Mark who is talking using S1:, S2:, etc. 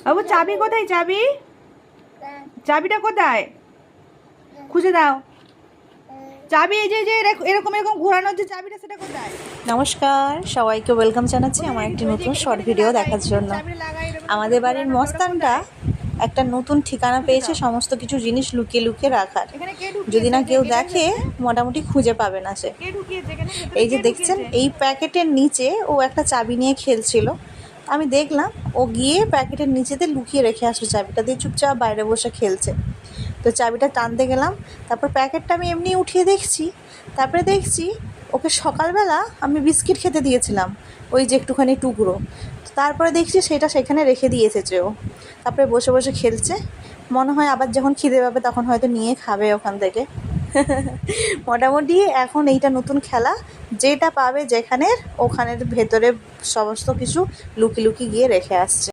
S1: বাবু চাবি কোথায়? চাবি, চাবিটা কোথায়? খুঁজে দাও। চাবি এই যে এরকম এরকম ঘোরানোর যে চাবিটা, সেটা কোথায়?
S2: নমস্কার, সবাইকে ওয়েলকাম জানাচ্ছি আমার একটি নতুন শর্ট ভিডিও দেখার জন্য। আমাদের বাড়ির মস্তানটা একটা নতুন ঠিকানা পেয়েছে সমস্ত কিছু জিনিস লুকিয়ে লুকিয়ে রাখার। যদি না কেউ দেখে মোটামুটি খুঁজে পাবে না সে। এই যে দেখছেন, এই প্যাকেটের নিচে ও একটা চাবি নিয়ে খেলছিল। আমি দেখলাম ও গিয়ে প্যাকেটের নিচেতে লুকিয়ে রেখে আসলো চাবিটা দিয়ে, চুপচাপ বাইরে বসে খেলছে। তো চাবিটা টানতে গেলাম, তারপর প্যাকেটটা আমি এমনি উঠিয়ে দেখছি। তারপরে দেখছি ওকে সকালবেলা আমি বিস্কিট খেতে দিয়েছিলাম, ওই যে একটুখানি টুকরো। তারপরে দেখছি সেটা সেখানে রেখে দিয়ে এসেছে ও। তারপরে বসে বসে খেলছে। মনে হয় আবার যখন খিদে পাবে তখন হয়তো নিয়ে খাবে ওখান থেকে। মোটামুটি এখন এইটা নতুন খেলা, যেটা পাবে যেখানের ওখানের ভেতরে সমস্ত কিছু লুকিয়ে লুকিয়ে গিয়ে রেখে আসছে।